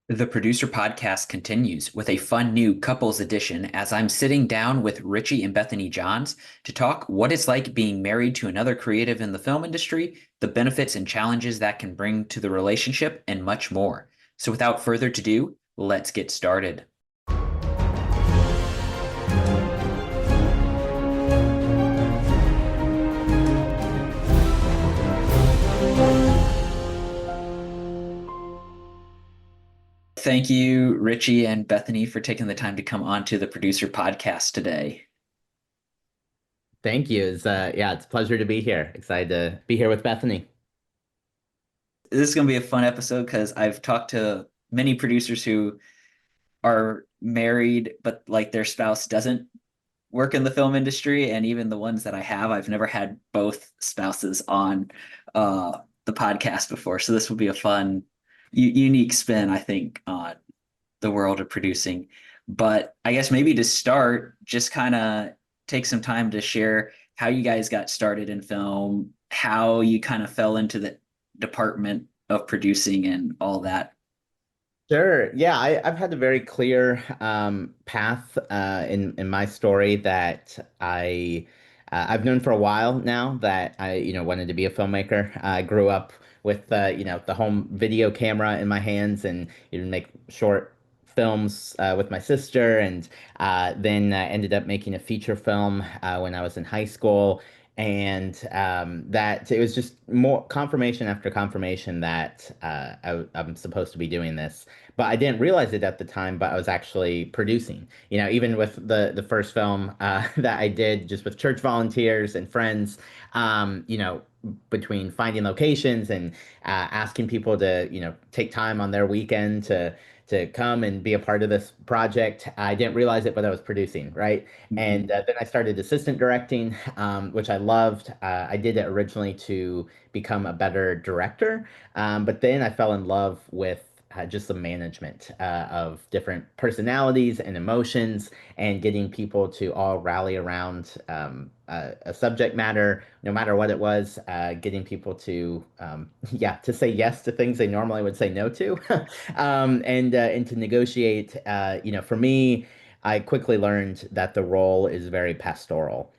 The Producer Podcast continues with a fun new couples edition as I'm sitting down with Richie and Bethany Johns to talk what it's like being married to another creative in the film industry, the benefits and challenges that can bring to the relationship, and much more. So without further ado, let's get started. Thank you, Richie and Bethany, for taking the time to come on to the Producer Podcast today. Thank you. It's a pleasure to be here. Excited to be here with Bethany. This is going to be a fun episode because I've talked to many producers who are married, but like their spouse doesn't work in the film industry. And even the ones that I have, I've never had both spouses on the podcast before. So this will be a fun, unique spin, I think, on the world of producing. But I guess maybe to start, just kind of take some time to share how you guys got started in film, how you kind of fell into the department of producing and all that. Sure. Yeah, I've had a very clear path in my story that I've known for a while now that I wanted to be a filmmaker. I grew up with the home video camera in my hands and make short films with my sister, and then ended up making a feature film when I was in high school. And that it was just more confirmation after confirmation that I'm supposed to be doing this, but I didn't realize it at the time, but I was actually producing. Even with the first film that I did just with church volunteers and friends, between finding locations and asking people to, take time on their weekend to come and be a part of this project. I didn't realize it, but I was producing, right? Mhm. And then I started assistant directing, which I loved. I did it originally to become a better director, but then I fell in love with just the management of different personalities and emotions, and getting people to all rally around a subject matter, no matter what it was. Getting people to, yeah, to say yes to things they normally would say no to, and to negotiate. For me, I quickly learned that the role is very pastoral,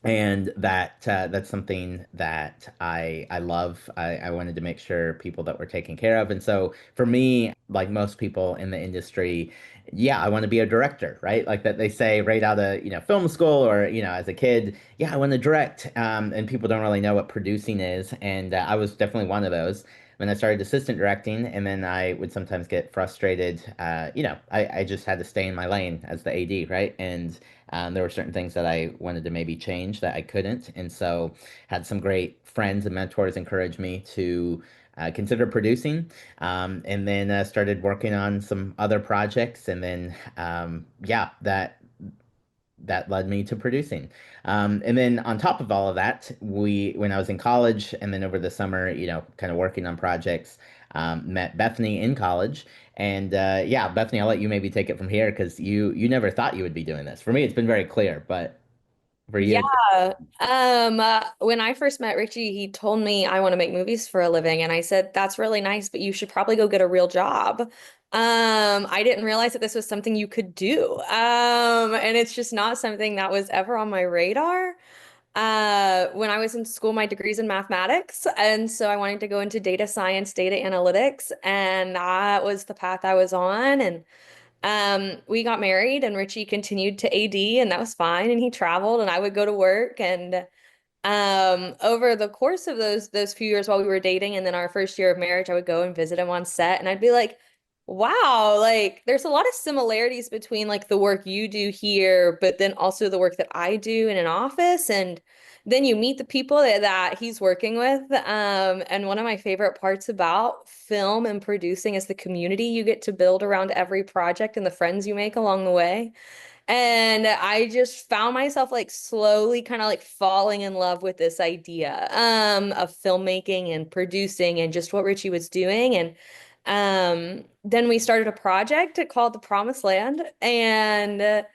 and that's something that I love. I wanted to make sure people that were taken care of, and so for me, like most people in the industry, yeah, I want to be a director, right? Like that they say right out of film school, or as a kid, yeah, I want to direct, and people don't really know what producing is, and I was definitely one of those. When I started assistant directing, and then I would sometimes get frustrated. I just had to stay in my lane as the AD, right? And there were certain things that I wanted to maybe change that I couldn't. And so had some great friends and mentors encourage me to consider producing, and then started working on some other projects. And then, yeah, that led me to producing. And then on top of all of that, when I was in college and then over the summer, kind of working on projects, met Bethany in college. And yeah, Bethany, I'll let you maybe take it from here because you never thought you would be doing this. For me, it's been very clear, but for you, Yeah. it's When I first met Richie, he told me I want to make movies for a living. And I said, that's really nice, but you should probably go get a real job. I didn't realize that this was something you could do. And it's just not something that was ever on my radar. When I was in school, my degree's in mathematics. And so I wanted to go into data science, data analytics, and that was the path I was on. And we got married and Richie continued to AD and that was fine. And he traveled and I would go to work. And over the course of those few years while we were dating and then our first year of marriage, I would go and visit him on set and I'd be like, wow, like there's a lot of similarities between like the work you do here, but then also the work that I do in an office. And then you meet the people that he's working with. And one of my favorite parts about film and producing is the community you get to build around every project and the friends you make along the way. And I just found myself like slowly kind of like falling in love with this idea of filmmaking and producing and just what Richie was doing. And then we started a project called The Promised Land. And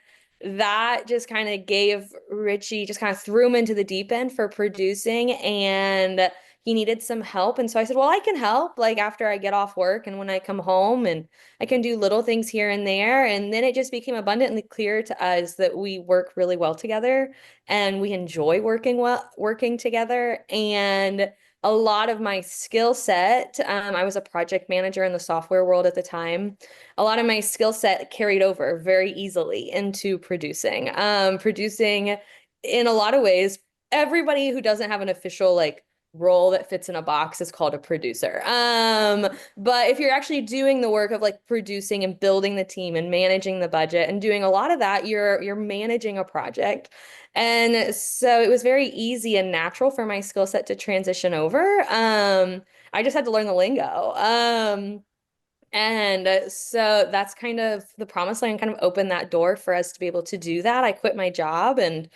that just kind of gave Richie, just kind of threw him into the deep end for producing and he needed some help. And so I said, well, I can help like after I get off work and when I come home, and I can do little things here and there. And then it just became abundantly clear to us that we work really well together and we enjoy working together. And a lot of my skill set, I was a project manager in the software world at the time. A lot of my skill set carried over very easily into producing. Producing in a lot of ways, everybody who doesn't have an official like role that fits in a box is called a producer. But if you're actually doing the work of like producing and building the team and managing the budget and doing a lot of that, you're managing a project. And so it was very easy and natural for my skill set to transition over. I just had to learn the lingo. And so that's kind of the promised land kind of opened that door for us to be able to do that. I quit my job and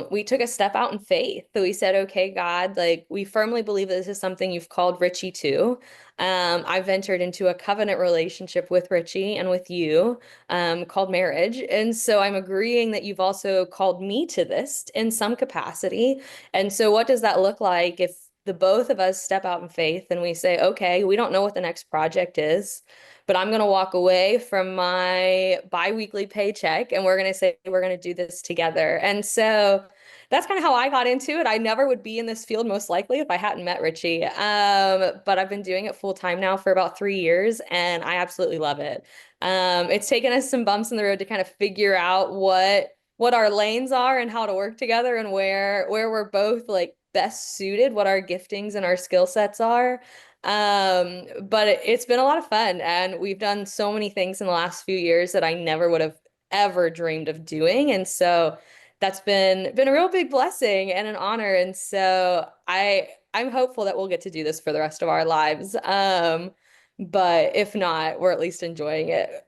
we took a step out in faith. So we said, okay, God, like we firmly believe that this is something you've called Richie to. I've entered into a covenant relationship with Richie and with you, called marriage. And so I'm agreeing that you've also called me to this in some capacity. And so what does that look like if the both of us step out in faith and we say, okay, we don't know what the next project is, but I'm going to walk away from my biweekly paycheck and we're going to say we're going to do this together. And so that's kind of how I got into it. I never would be in this field most likely if I hadn't met Richie. But I've been doing it full time now for about 3 years and I absolutely love it. It's taken us some bumps in the road to kind of figure out what our lanes are and how to work together and where we're both like best suited, what our giftings and our skill sets are. But it's been a lot of fun and we've done so many things in the last few years that I never would have ever dreamed of doing. And so that's been a real big blessing and an honor. And so I'm hopeful that we'll get to do this for the rest of our lives. But if not, we're at least enjoying it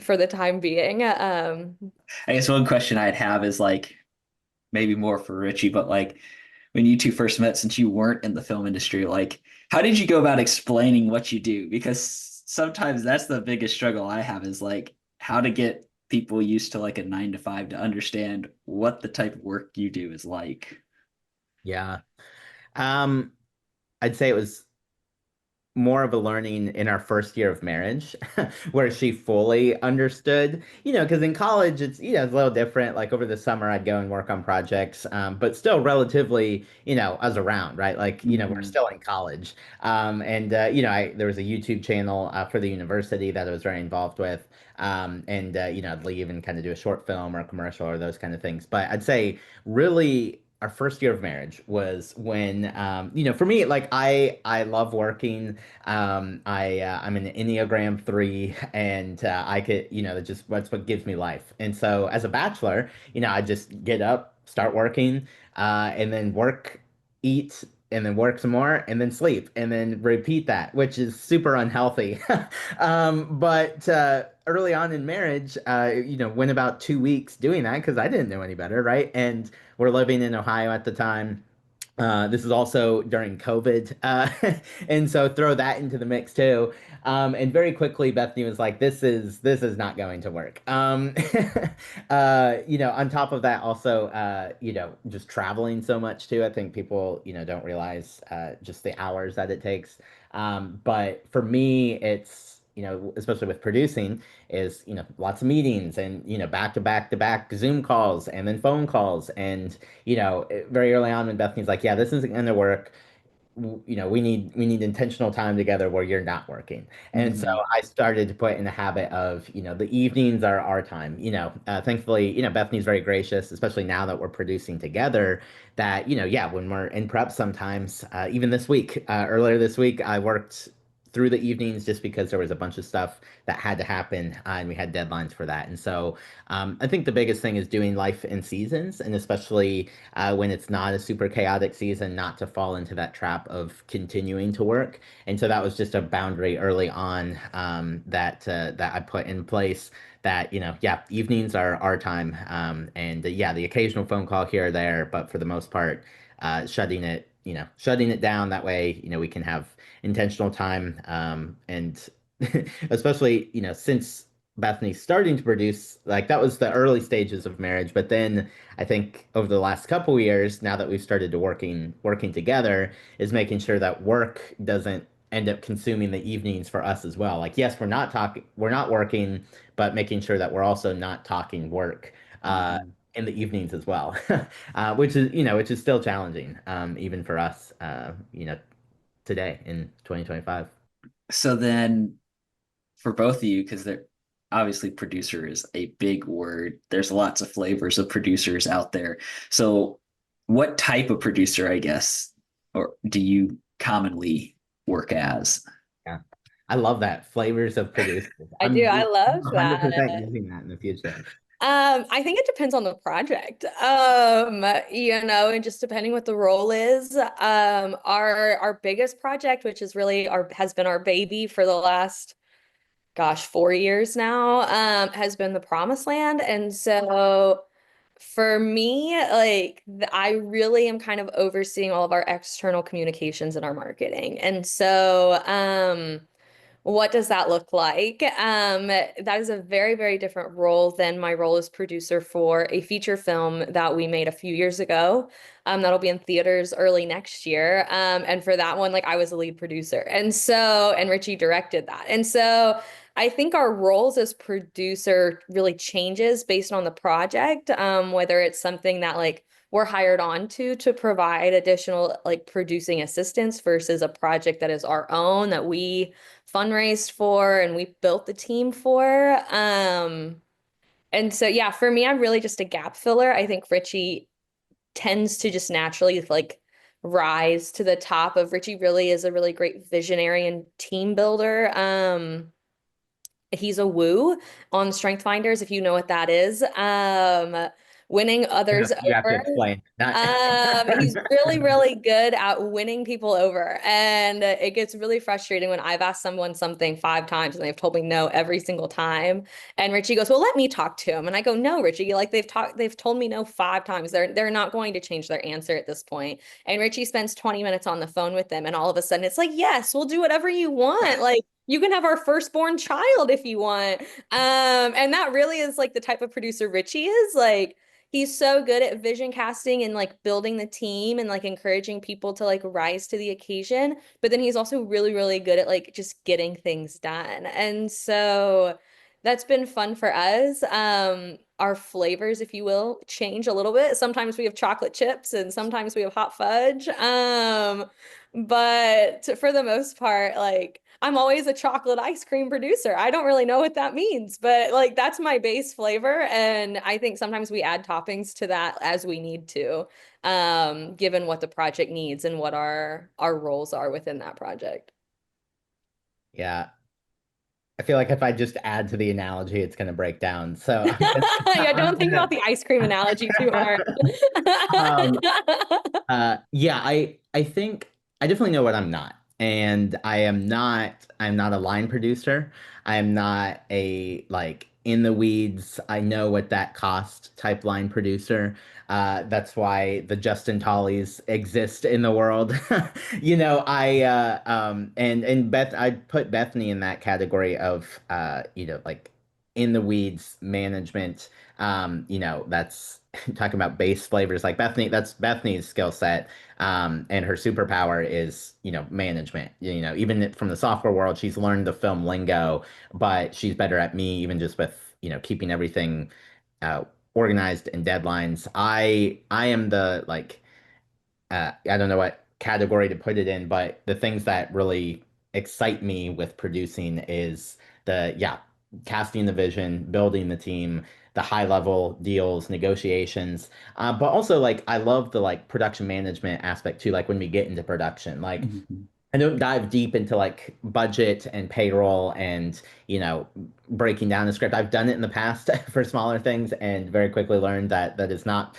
for the time being. I guess one question I'd have is like maybe more for Richie, but like when you two first met, since you weren't in the film industry, like how did you go about explaining what you do? Because sometimes that's the biggest struggle I have is like how to get people used to like a 9 to 5 to understand what the type of work you do is like. Yeah. Um, I'd say it was more of a learning in our first year of marriage where she fully understood, because in college it's a little different. Like over the summer I'd go and work on projects, but still relatively, I was around, right? Like, we're Mhm. still in college. And there was a YouTube channel for the university that I was very involved with. And I'd leave and kind of do a short film or a commercial or those kind of things. But I'd say really our first year of marriage was when, for me, like I love working. I'm an Enneagram 3, and I could, just that's what gives me life. And so as a bachelor, I just get up, start working, and then work, eat, and then work some more, and then sleep, and then repeat that, which is super unhealthy. But early on in marriage, went about 2 weeks doing that because I didn't know any better, right? And we're living in Ohio at the time. This is also during COVID. And so throw that into the mix too. And very quickly, Bethany was like, this is not going to work. On top of that, also, just traveling so much too. I think people, don't realize just the hours that it takes. But for me, it's, especially with producing, is, lots of meetings and, back to back to back Zoom calls and then phone calls. And very early on when Bethany's like, yeah, this isn't going to work. We need intentional time together where you're not working. And so Mhm. I started to put in the habit of, the evenings are our time. Thankfully, Bethany's very gracious, especially now that we're producing together, that, yeah, when we're in prep sometimes, even this week, earlier this week, I worked through the evenings just because there was a bunch of stuff that had to happen, and we had deadlines for that. And so I think the biggest thing is doing life in seasons, and especially when it's not a super chaotic season, not to fall into that trap of continuing to work. And so that was just a boundary early on, that I put in place. That yeah, evenings are our time, and yeah, the occasional phone call here or there, but for the most part, shutting it down. That way, we can have intentional time, and especially since Bethany starting to produce, like that was the early stages of marriage. But then I think over the last couple of years, now that we've started to working together, is making sure that work doesn't end up consuming the evenings for us as well. Like, yes, we're not working, but making sure that we're also not talking work Mhm. in the evenings as well, which is, which is still challenging, even for us, today in 2025. So then for both of you, because they're obviously producer is a big word. There's lots of flavors of producers out there. So what type of producer, I guess, or do you commonly work as? Yeah. I love that. Flavors of producers. I do. I love that. 100% using that in the future. I think it depends on the project. And just depending what the role is. Our biggest project, which is really our has been our baby for the last, gosh, 4 years now, has been the Promised Land. And so for me, like I really am kind of overseeing all of our external communications and our marketing. And so, what does that look like? That is a very, very different role than my role as producer for a feature film that we made a few years ago. That'll be in theaters early next year. And for that one, like I was the lead producer. And Richie directed that. And so I think our roles as producer really changes based on the project, whether it's something that like we're hired on to provide additional like producing assistance versus a project that is our own that we fundraised for and we built the team for. And so yeah, for me, I'm really just a gap filler. I think Richie tends to just naturally like rise to the top of Richie really is a really great visionary and team builder. He's a woo on Strength Finders, if you know what that is. Winning others You have to over. explain. Not He's really, really good at winning people over. And it gets really frustrating when I've asked someone something 5 times and they've told me no every single time. And Richie goes, "Well, let me talk to him." And I go, "No, Richie, like they've told me no 5 times. They're not going to change their answer at this point." And Richie spends 20 minutes on the phone with them, and all of a sudden it's like, "Yes, we'll do whatever you want. Like you can have our firstborn child if you want." And that really is like the type of producer Richie is. Like he's so good at vision casting and like building the team and like encouraging people to like rise to the occasion. But then he's also really, really good at like just getting things done. And so that's been fun for us. Our flavors, if you will, change a little bit. Sometimes we have chocolate chips and sometimes we have hot fudge. But for the most part, like I'm always a chocolate ice cream producer. I don't really know what that means, but like that's my base flavor. And I think sometimes we add toppings to that as we need to, given what the project needs and what our roles are within that project. Yeah. I feel like if I just add to the analogy, it's going to break down. So Yeah, I'm don't think about gonna, the ice cream analogy too hard. um, yeah, I think I definitely know what I'm not. And I'm not a line producer. I'm not a like in the weeds, I know what that cost type line producer. That's why the Justin Tollys exist in the world. And Beth I'd put Bethany in that category of like in the weeds management. That's talking about base flavors like Bethany, that's Bethany's skill set. And her superpower is, management. Even from the software world, she's learned the film lingo, but she's better at me, even just with, keeping everything uh, organized and deadlines. I am the like I don't know what category to put it in, but the things that really excite me with producing is yeah, casting the vision, building the team, the high level deals, negotiations. But also like I love the like production management aspect too, like when we get into production. Like Mhm. I don't dive deep into like budget and payroll and, breaking down the script. I've done it in the past for smaller things and very quickly learned that that's not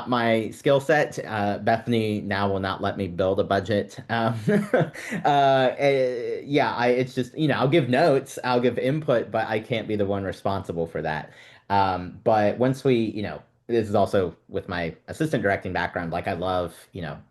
my skill set. Bethany now will not let me build a budget. Yeah, it's just, I'll give notes, I'll give input, but I can't be the one responsible for that. But once we, this is also with my assistant directing background. Like I love,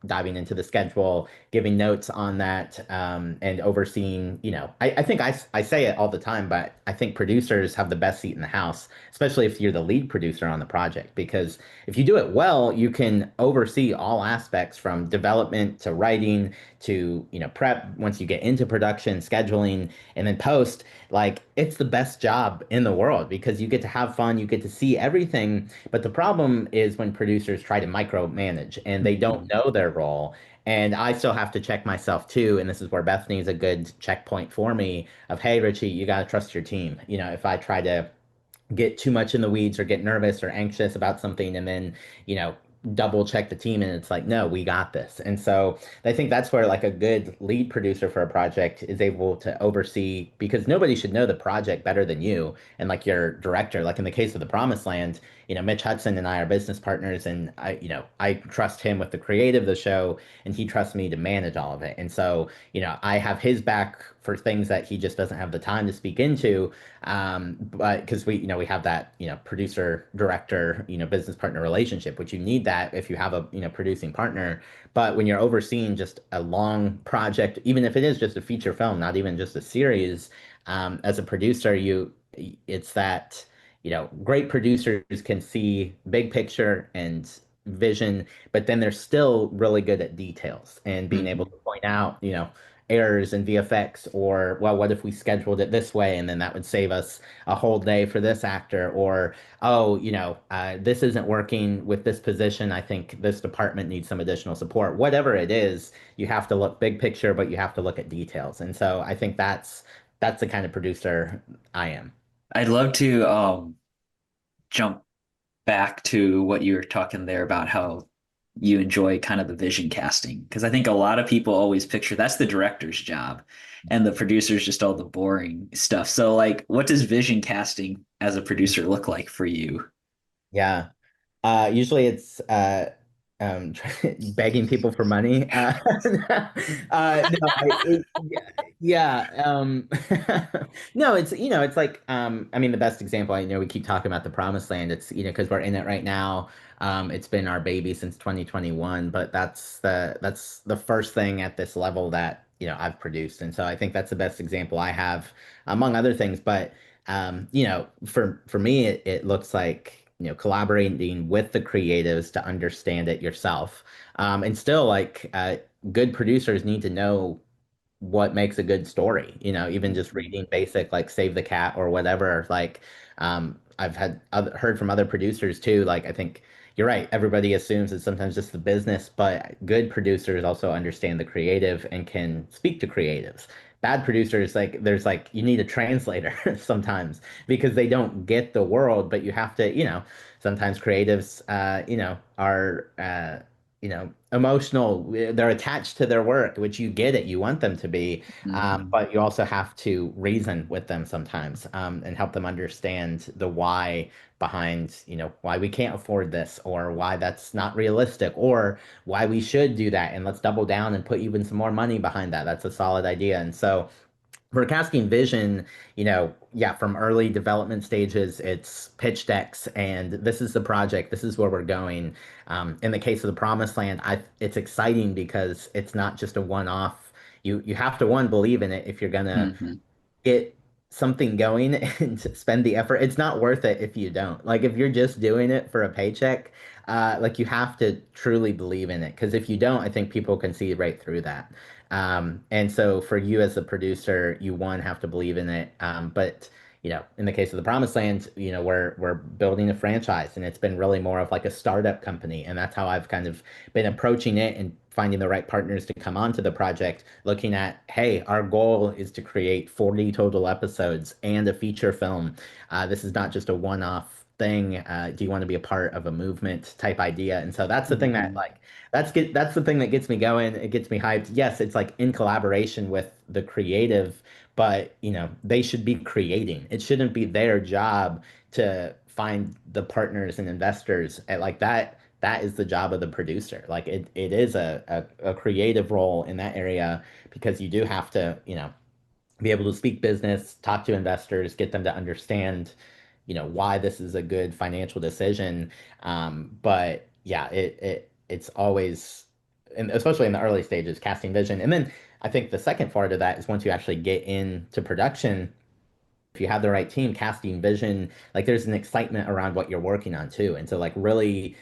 diving into the schedule, giving notes on that, and overseeing, I think I say it all the time, but I think producers have the best seat in the house, especially if you're the lead producer on the project, because if you do it well, you can oversee all aspects from development to writing to, prep once you get into production, scheduling, and then post. Like it's the best job in the world because you get to have fun, you get to see everything. But the problem is when producers try to micromanage and they don't Mhm. know their role. And I still have to check myself too. And this is where Bethany is a good checkpoint for me of, hey, Richie, you got to trust your team. If I try to get too much in the weeds or get nervous or anxious about something and then, you know, double check the team and it's like, no, we got this. And so I think that's where like a good lead producer for a project is able to oversee because nobody should know the project better than you and like your director. Like in the case of the Promised Land, Mitch Hudson and I are business partners and I trust him with the creative of the show and he trusts me to manage all of it. And so, I have his back for things that he just doesn't have the time to speak into, but because we have that, producer director, business partner relationship, which you need that if you have a, producing partner. But when you're overseeing just a long project, even if it is just a feature film, not even just a series, as a producer, it's that, great producers can see big picture and vision, but then they're still really good at details and being able Mhm. to point out, errors in VFX or, well, what if we scheduled it this way and then that would save us a whole day for this actor? Or, oh, this isn't working with this position. I think this department needs some additional support. Whatever it is, you have to look big picture, but you have to look at details. And so I think that's the kind of producer I am. I'd love to jump back to what you were talking there about how you enjoy kind of the vision casting because I think a lot of people always picture that's the director's job and the producer's just all the boring stuff. So like what does vision casting as a producer look like for you? Yeah. Usually it's begging people for money. No, yeah. No, it's it's like I mean the best example I know we keep talking about the Promised Land. It's because we're in it right now. It's been our baby since 2021, but that's the first thing at this level that I've produced, and so I think that's the best example I have, among other things. But for me, it looks like, collaborating with the creatives to understand it yourself. And still, like, good producers need to know what makes a good story. Even just reading basic, like Save the Cat or whatever. Like, I've heard from other producers too. Like, I think you're right. Everybody assumes it's sometimes just the business, but good producers also understand the creative and can speak to creatives. Bad producers, like, there's like, you need a translator sometimes because they don't get the world, but you have to, sometimes creatives, are, emotional. They're attached to their work, which you get it. You want them to be, Mhm. but you also have to reason with them sometimes, and help them understand the why behind, why we can't afford this or why that's not realistic or why we should do that. And let's double down and put even some more money behind that. That's a solid idea. And so for casting vision, yeah, from early development stages, it's pitch decks, and this is the project, this is where we're going. In the case of the Promised Land, it's exciting because it's not just a one-off. You have to one believe in it if you're gonna Mhm. get something going and spend the effort. It's not worth it if you don't. Like if you're just doing it for a paycheck, like you have to truly believe in it. Because if you don't, I think people can see right through that. And so for you as a producer, you one have to believe in it. But in the case of the Promised Land, we're building a franchise, and it's been really more of like a startup company, and that's how I've kind of been approaching it and finding the right partners to come onto the project, looking at, hey, our goal is to create 40 total episodes and a feature film. This is not just a one-off thing. Do you want to be a part of a movement type idea? And so that's the thing that Mhm. like that's the thing that gets me going. It gets me hyped. Yes, it's like in collaboration with the creative, but they should be creating. It shouldn't be their job to find the partners and investors at like that. That is the job of the producer. Like it is a creative role in that area because you do have to, be able to speak business, talk to investors, get them to understand, why this is a good financial decision. But yeah, it's always, and especially in the early stages, casting vision. And then I think the second part of that is once you actually get into production, if you have the right team, casting vision, like there's an excitement around what you're working on too. And so like really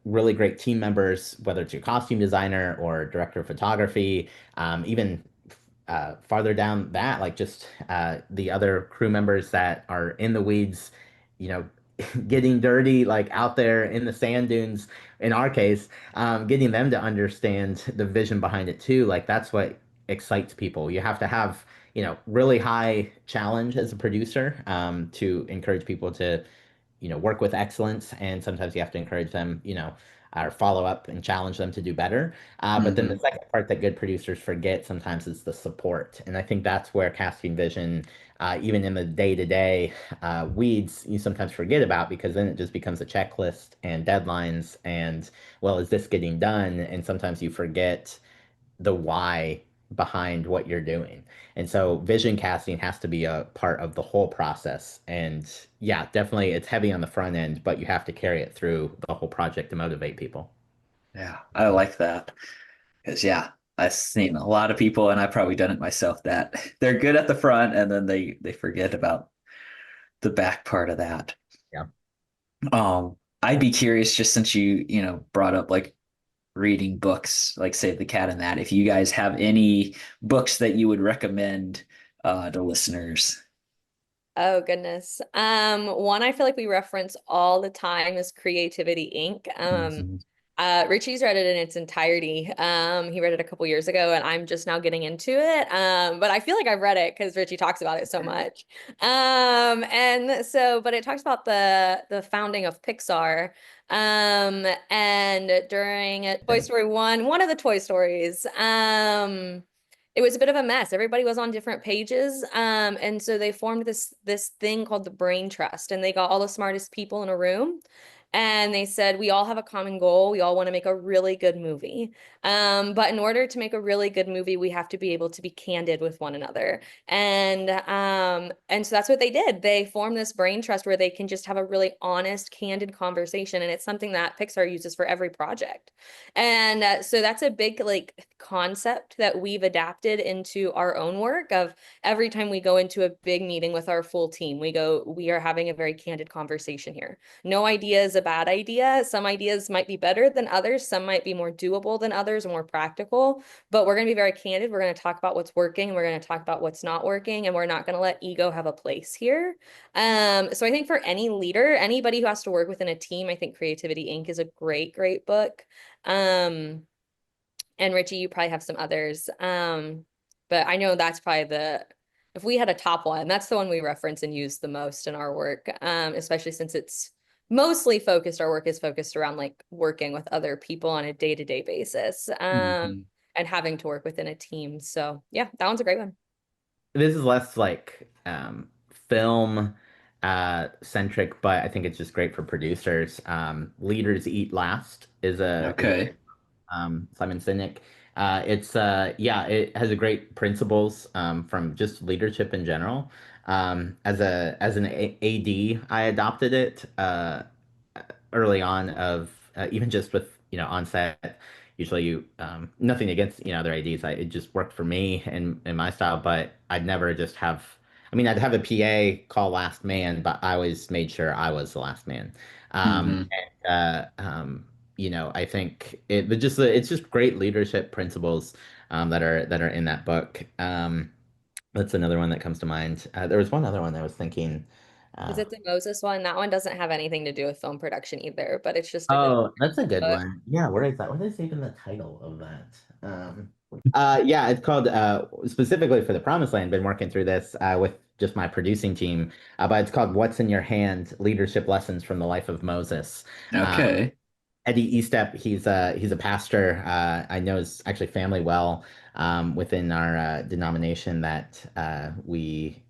great team members, whether it's your costume designer or director of photography, even farther down that, like just the other crew members that are in the weeds, you know, getting dirty, like out there in the sand dunes, in our case, getting them to understand the vision behind it too. Like that's what excites people. You have to have, really high challenge as a producer, to encourage people to, work with excellence. And sometimes you have to encourage them, or follow up and challenge them to do better. But then the Hmm. second part that good producers forget sometimes is the support. And I think that's where casting vision, even in the day-to-day weeds, you sometimes forget about, because then it just becomes a checklist and deadlines. And, well, is this getting done? And sometimes you forget the why behind what you're doing. And so vision casting has to be a part of the whole process. And yeah, definitely it's heavy on the front end, but you have to carry it through the whole project to motivate people. Yeah, I like that. Because yeah, I've seen a lot of people, and I've probably done it myself, that they're good at the front and then they forget about the back part of that. Yeah. I'd be curious, just since you brought up like reading books, like Save the Cat and that, if you guys have any books that you would recommend to listeners. Oh goodness. One I feel like we reference all the time is Creativity Inc. Mhm. Richie's read it in its entirety. He read it a couple years ago, and I'm just now getting into it. But I feel like I've read it because Richie talks about it so much. But it talks about the founding of Pixar. And during Toy Story 1, one of the Toy Stories, it was a bit of a mess. Everybody was on different pages. And so they formed this thing called the Brain Trust, and they got all the smartest people in a room. And they said, we all have a common goal. We all want to make a really good movie. But in order to make a really good movie, we have to be able to be candid with one another. And so that's what they did. They formed this brain trust where they can just have a really honest, candid conversation. And it's something that Pixar uses for every project. And so that's a big like concept that we've adapted into our own work of every time we go into a big meeting with our full team, we are having a very candid conversation here. No idea is a bad idea. Some ideas might be better than others. Some might be more doable than others and more practical, but we're going to be very candid. We're going to talk about what's working. We're going to talk about what's not working, and we're not going to let ego have a place here. So I think for any leader, anybody who has to work within a team, I think Creativity Inc. is a great, great book. Um, and Richie, you probably have some others. But I know that's probably if we had a top one, that's the one we reference and use the most in our work. Especially since it's mostly focused, our work is focused around like working with other people on a day-to-day basis. Mhm. And having to work within a team. So yeah, that one's a great one. This is less like film centric, but I think it's just great for producers. Leaders Eat Last is a Okay. Simon Sinek. Yeah, it has a great principles from just leadership in general. As an AD, I adopted it early on of even just with on set. Usually, nothing against other ADs. It just worked for me and my style, but I'd never just have. I mean, I'd have a PA call last man, but I always made sure I was the last man. Hmm. I think it's just great leadership principles that are in that book. That's another one that comes to mind. There was one other one that I was thinking. Is Uh, it the Moses one? That one doesn't have anything to do with film production either, but it's just a good oh, that's a good book. one. Yeah, where is that? What is even the title of that? Yeah, it's called specifically for the Promised Land. Been working through this with just my producing team, but it's called "What's in Your Hand: Leadership Lessons from the Life of Moses." Uh, Okay. Eddie Estep, he's a pastor. I know his actually family well within our denomination that we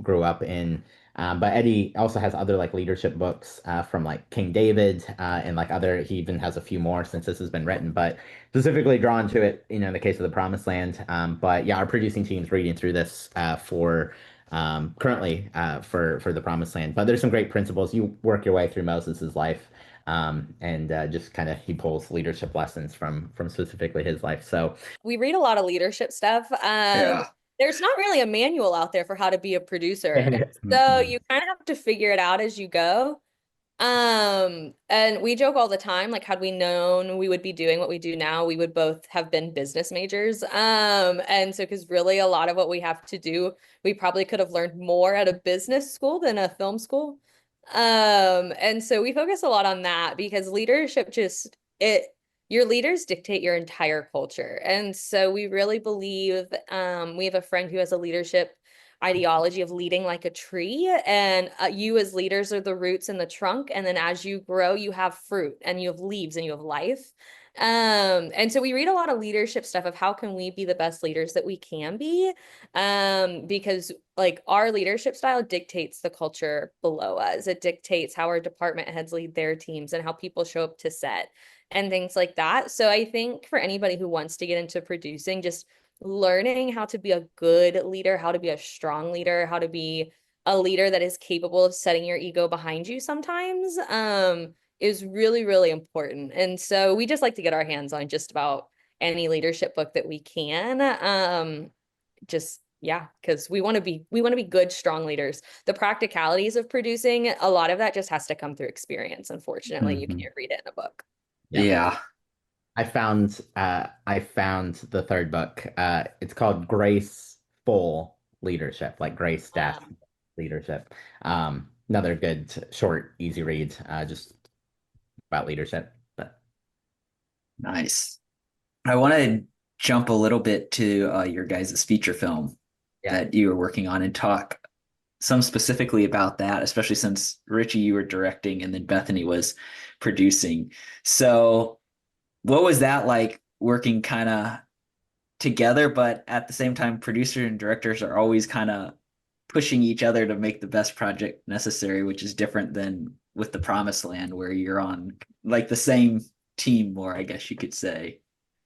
grew up in. But Eddie also has other like leadership books from like King David and like other. He even has a few more since this has been written, but specifically drawn to it, in the case of the Promised Land. But yeah, our producing team's reading through this for currently for the Promised Land. But there's some great principles. You work your way through Moses's life, and just kind of he pulls leadership lessons from specifically his life. So We read a lot of leadership stuff. Yeah. There's not really a manual out there for how to be a producer. So you kind of have to figure it out as you go. And we joke all the time, like, had we known we would be doing what we do now, we would both have been business majors. And so, because really a lot of what we have to do, we probably could have learned more at a business school than a film school. And so we focus a lot on that because leadership just, your leaders dictate your entire culture. And so we really believe, we have a friend who has a leadership ideology of leading like a tree, and you as leaders are the roots and the trunk, and then as you grow you have fruit and you have leaves and you have life. And so we read a lot of leadership stuff of how can we be the best leaders that we can be, because like our leadership style dictates the culture below us. It dictates how our department heads lead their teams and how people show up to set and things like that. So I think for anybody who wants to get into producing, just learning how to be a good leader, how to be a strong leader, how to be a leader that is capable of setting your ego behind you sometimes, is really, really important. And so we just like to get our hands on just about any leadership book that we can. Just yeah, because we want to be good, strong leaders. The practicalities of producing, a lot of that just has to come through experience. Unfortunately, you can't read it in a book. yeah. Yeah. I found the third book. It's called Graceful Leadership, like grace dash leadership. Another good, short, easy read, just about leadership. But Nice. I want to jump a little bit to your guys' feature film yeah, that you were working on and talk some specifically about that, especially since Richie, you were directing and then Bethany was producing. So, what was that like working kind of together, but at the same time, producers and directors are always kind of pushing each other to make the best project necessary, which is different than with the Promised Land, where you're on like the same team more, I guess you could say.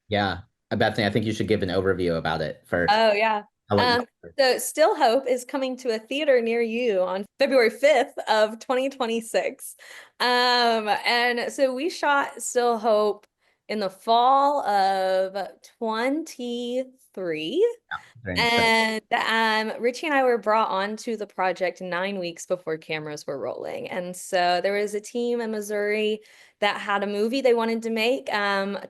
yeah. Bethany, I think you should give an overview about it first. Oh yeah. I'll let you Um, go first. so Still Hope is coming to a theater near you on February 5th of 2026. And so we shot Still Hope in the fall of 23. During the spring. And Richie and I were brought onto the project 9 weeks before cameras were rolling. And so there was a team in Missouri that had a movie they wanted to make,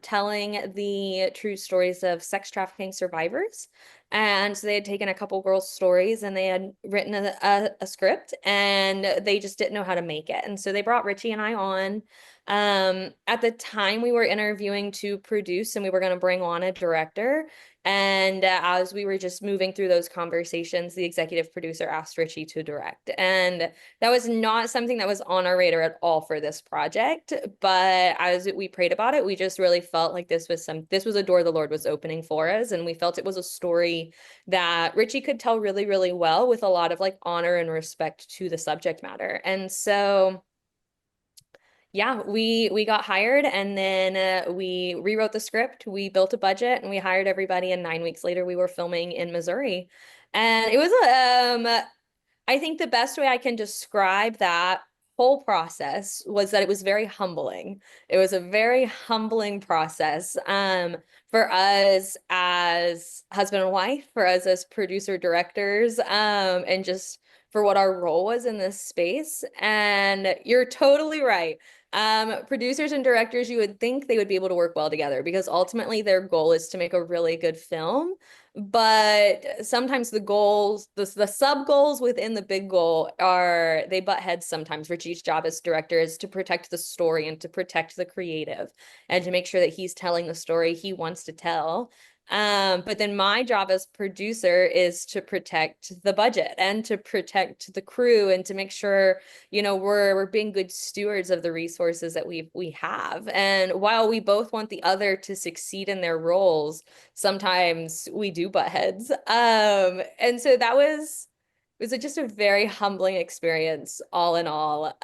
telling the true stories of sex trafficking survivors. And so they had taken a couple girls' stories and they had written a script and they just didn't know how to make it. And so they brought Richie and I on. At the time, we were interviewing to produce and we were going to bring on a director. And as we were just moving through those conversations, the executive producer asked Richie to direct. And that was not something that was on our radar at all for this project. But as we prayed about it, we just really felt like this was a door the Lord was opening for us. And we felt it was a story that Richie could tell really, really well with a lot of like honor and respect to the subject matter. And so yeah, we got hired and then we rewrote the script, we built a budget and we hired everybody and 9 weeks later we were filming in Missouri. And it was I think the best way I can describe that whole process was that it was very humbling. It was a very humbling process for us as husband and wife, for us as producer directors, and just for what our role was in this space. And you're totally right. Producers and directors, you would think they would be able to work well together because ultimately their goal is to make a really good film. But sometimes the goals, the sub goals within the big goal they butt heads sometimes. Richie's job as director is to protect the story and to protect the creative and to make sure that he's telling the story he wants to tell. But then my job as producer is to protect the budget and to protect the crew and to make sure, we're being good stewards of the resources that we have. And while we both want the other to succeed in their roles, sometimes we do butt heads. And so was just a very humbling experience, all in all.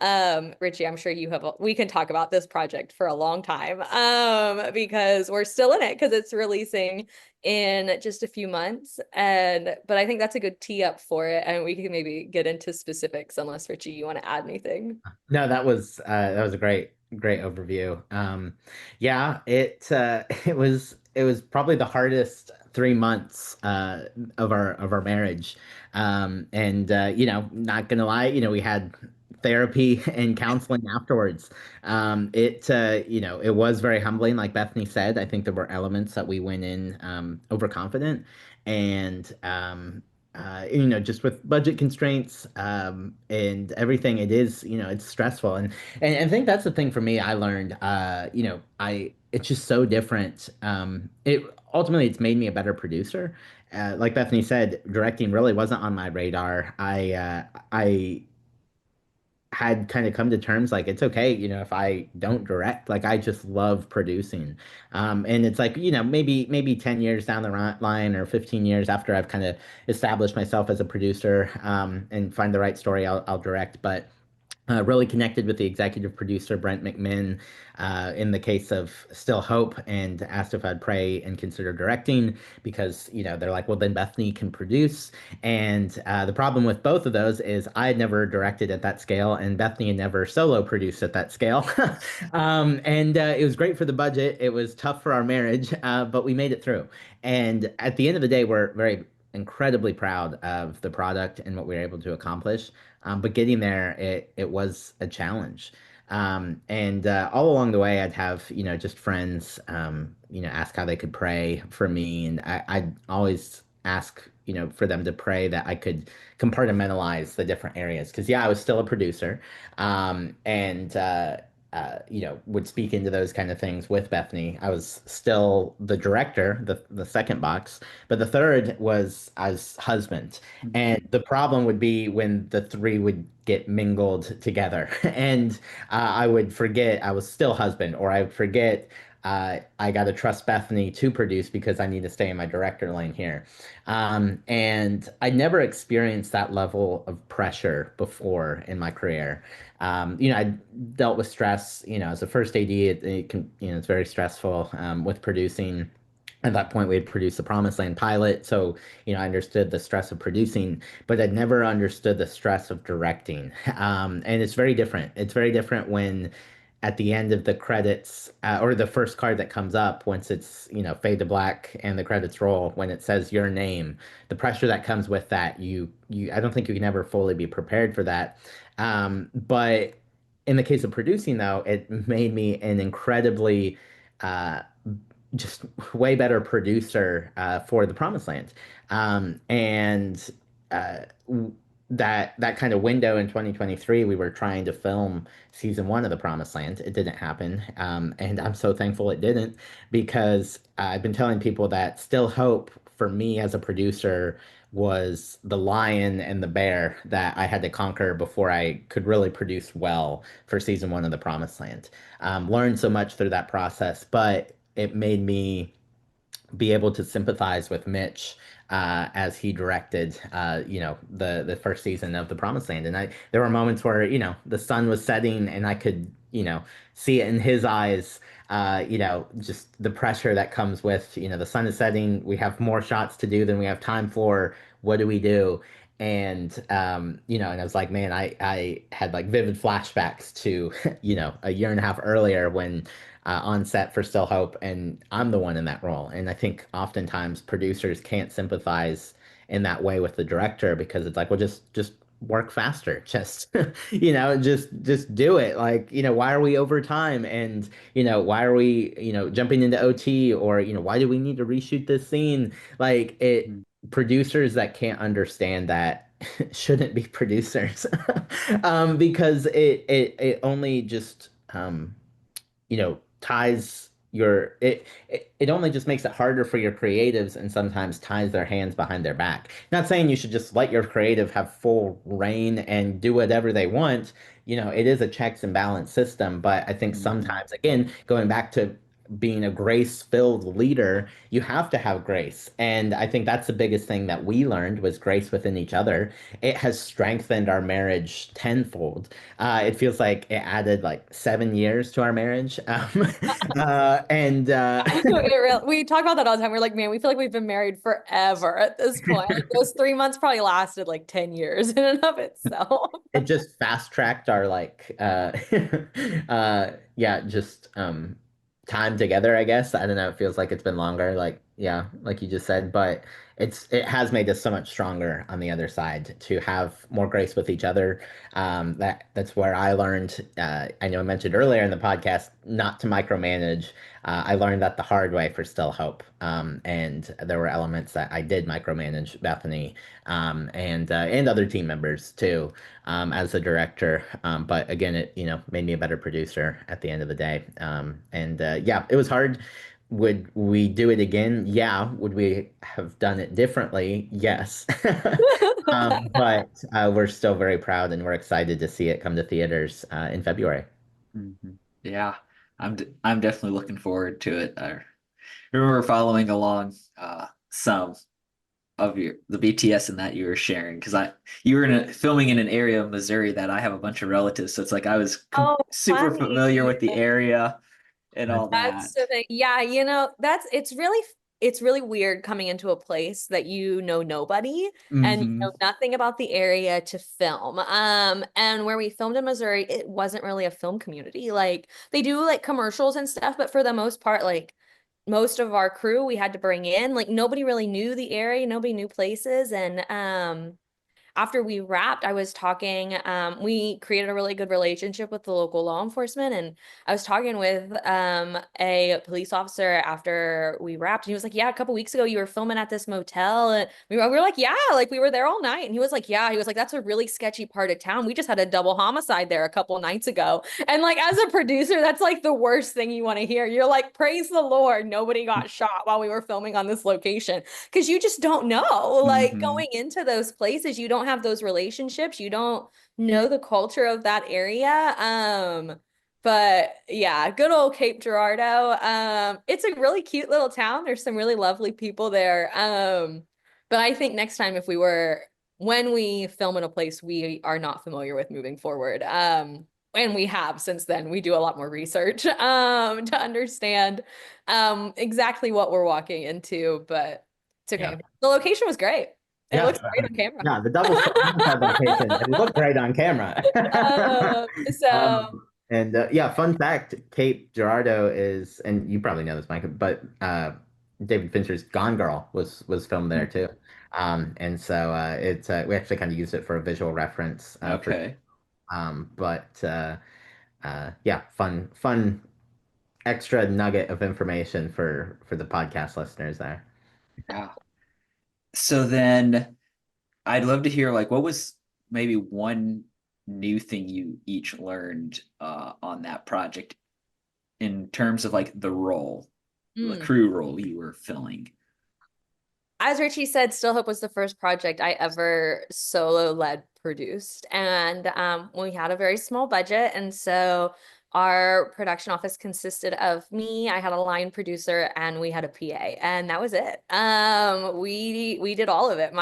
Richie, I'm sure we can talk about this project for a long time, because we're still in it because it's releasing in just a few months. But I think that's a good tee up for it, and we can maybe get into specifics unless Richie, you want to add anything. No, that was a great overview. Yeah, it was probably the hardest 3 months of our marriage. And you know, not gonna lie, you know, we had therapy and counseling afterwards. You know, it was very humbling, like Bethany said. I think there were elements that we went in overconfident and you know, just with budget constraints and everything, it is, you know, it's stressful. And I think that's the thing for me. I learned, you know, it's just so different. It ultimately, it's made me a better producer. Like Bethany said, directing really wasn't on my radar. I had kind of come to terms like it's okay, you know, if I don't direct, like I just love producing. And it's like, you know, maybe 10 years down the line or 15 years after I've kind of established myself as a producer, and find the right story, I'll direct. But really connected with the executive producer, Brent McMinn, in the case of Still Hope, and asked if I'd pray and consider directing because, you know, they're like, well, then Bethany can produce. And the problem with both of those is I had never directed at that scale, and Bethany had never solo produced at that scale. And it was great for the budget. It was tough for our marriage, but we made it through. And at the end of the day, we're very incredibly proud of the product and what we were able to accomplish. But getting there, it was a challenge. And all along the way, I'd have, you know, just friends, you know, ask how they could pray for me. And I'd always ask, you know, for them to pray that I could compartmentalize the different areas. Because, yeah, I was still a producer, and you know, would speak into those kind of things with Bethany. I was still the director, the second box, but the third was as husband. And the problem would be when the three would get mingled together, and I would forget I was still husband, or I would forget. I got to trust Bethany to produce because I need to stay in my director lane here. And I never experienced that level of pressure before in my career. You know, I dealt with stress, you know, as a first AD, it can, you know, it's very stressful with producing. At that point, we had produced the Promised Land pilot. So, you know, I understood the stress of producing, but I'd never understood the stress of directing. And it's very different. It's very different when at the end of the credits, or the first card that comes up, once it's, you know, fade to black and the credits roll, when it says your name, the pressure that comes with that, I don't think you can ever fully be prepared for that. But in the case of producing, though, it made me an incredibly, uh, just way better producer for the Promised Land. And uh, that kind of window in 2023, we were trying to film season one of the Promised Land. It didn't happen, and I'm so thankful it didn't because I've been telling people that Still Hope for me as a producer was the lion and the bear that I had to conquer before I could really produce well for season one of the Promised Land. Learned so much through that process, but it made me be able to sympathize with Mitch as he directed, you know, the first season of The Promised Land. And there were moments where, you know, the sun was setting and I could, you know, see it in his eyes. You know, just the pressure that comes with, you know, the sun is setting. We have more shots to do than we have time for. What do we do? And you know, and I was like, man, I had like vivid flashbacks to, you know, a year and a half earlier when on set for Still Hope, and I'm the one in that role. And I think oftentimes producers can't sympathize in that way with the director because it's like, well, just work faster, just you know, just do it. Like, you know, why are we over time? And you know, why are we, you know, jumping into OT, or you know, why do we need to reshoot this scene? Like it, producers that can't understand that shouldn't be producers because it only just you know, ties it only just makes it harder for your creatives and sometimes ties their hands behind their back. Not saying you should just let your creative have full reign and do whatever they want. You know, it is a checks and balance system, but I think Mhm. sometimes, again, going back to being a grace-filled leader, you have to have grace. And I think that's the biggest thing that we learned was grace within each other. It has strengthened our marriage tenfold. It feels like it added like 7 years to our marriage. And We talk about that all the time. We're like, man, we feel like we've been married forever at this point. Like those 3 months probably lasted like 10 years in and of itself. it just fast tracked our like yeah, just time together, I guess. I don't know, it feels like it's been longer, like yeah, like you just said, but it has made us so much stronger on the other side to have more grace with each other. That's where I learned, I know I mentioned earlier in the podcast, not to micromanage. I learned that the hard way for Still Hope. And there were elements that I did micromanage Bethany, and other team members too, as a director. But again, it made me a better producer at the end of the day. And yeah, it was hard. Would we do it again? Yeah. Would we have done it differently? Yes. But we're still very proud and we're excited to see it come to theaters in February. Mhm. Yeah, I'm definitely looking forward to it. I remember following along some of the BTS and that you were sharing because I you were filming in an area of Missouri that I have a bunch of relatives, so it's like I was Oh, super funny. familiar with the area and all That's that. the thing. Yeah, it's really weird coming into a place that you know nobody and you Hmm. know nothing about the area to film. And where we filmed in Missouri, it wasn't really a film community. Like they do like commercials and stuff, but for the most part, like most of our crew we had to bring in, like nobody really knew the area, nobody knew places. And after we wrapped, I was talking, we created a really good relationship with the local law enforcement. And I was talking with a police officer after we wrapped. And he was like, yeah, a couple weeks ago, you were filming at this motel. And we were like, yeah, like we were there all night. And he was like, yeah, he was like, that's a really sketchy part of town. We just had a double homicide there a couple nights ago. And like, as a producer, that's like the worst thing you want to hear. You're like, praise the Lord, nobody got shot while we were filming on this location because you just don't know. Like Hmm. going into those places, you don't have those relationships, you don't know the culture of that area. But yeah, good old Cape Girardeau. It's a really cute little town. There's some really lovely people there. But I think next time when we film in a place we are not familiar with moving forward, and we have since then, we do a lot more research to understand exactly what we're walking into, but it's Yeah. okay. The location was great. It Yeah. looks great on camera. Yeah. The double homicide location. It looked great on camera. So And yeah, fun fact, Cape Girardeau is, and you probably know this, Micah, but David Fincher's Gone Girl was filmed there too. And so it's we actually kind of used it for a visual reference for Okay. but yeah, fun extra nugget of information for the podcast listeners there. Yeah. So then I'd love to hear like what was maybe one new thing you each learned on that project in terms of like the mm. crew role you were filling. As Richie said, Still Hope was the first project I ever solo led produced. And we had a very small budget. And so our production office consisted of me, I had a line producer, and we had a PA. And that was it. We did all of it.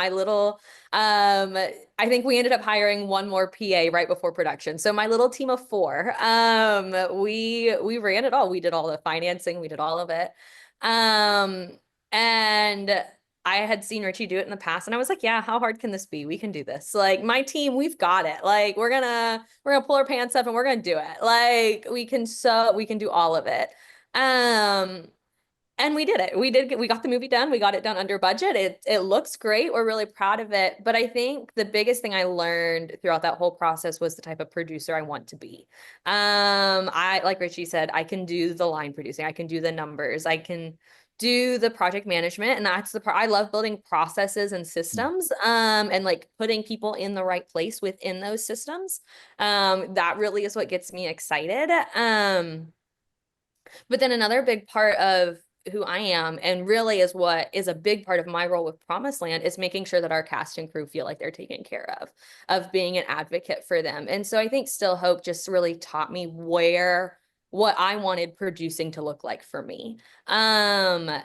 I think we ended up hiring one more PA right before production. So my little team of four, we ran it all. We did all the financing, we did all of it. And I had seen Richie do it in the past and I was like, yeah, how hard can this be? We can do this. Like my team, we've got it. Like we're gonna pull our pants up and we're gonna do it. Like we can do all of it. Um and we did it. We got the movie done. We got it done under budget. It looks great. We're really proud of it. But I think the biggest thing I learned throughout that whole process was the type of producer I want to be. Like Richie said, I can do the line producing, I can do the numbers, I can do the project management, and that's the part I love, building processes and systems, and like putting people in the right place within those systems. That really is what gets me excited. But then another big part of who I am, and really is what is a big part of my role with Promised Land, is making sure that our cast and crew feel like they're taken care of being an advocate for them. And so I think Still Hope just really taught me where what I wanted producing to look like for me. And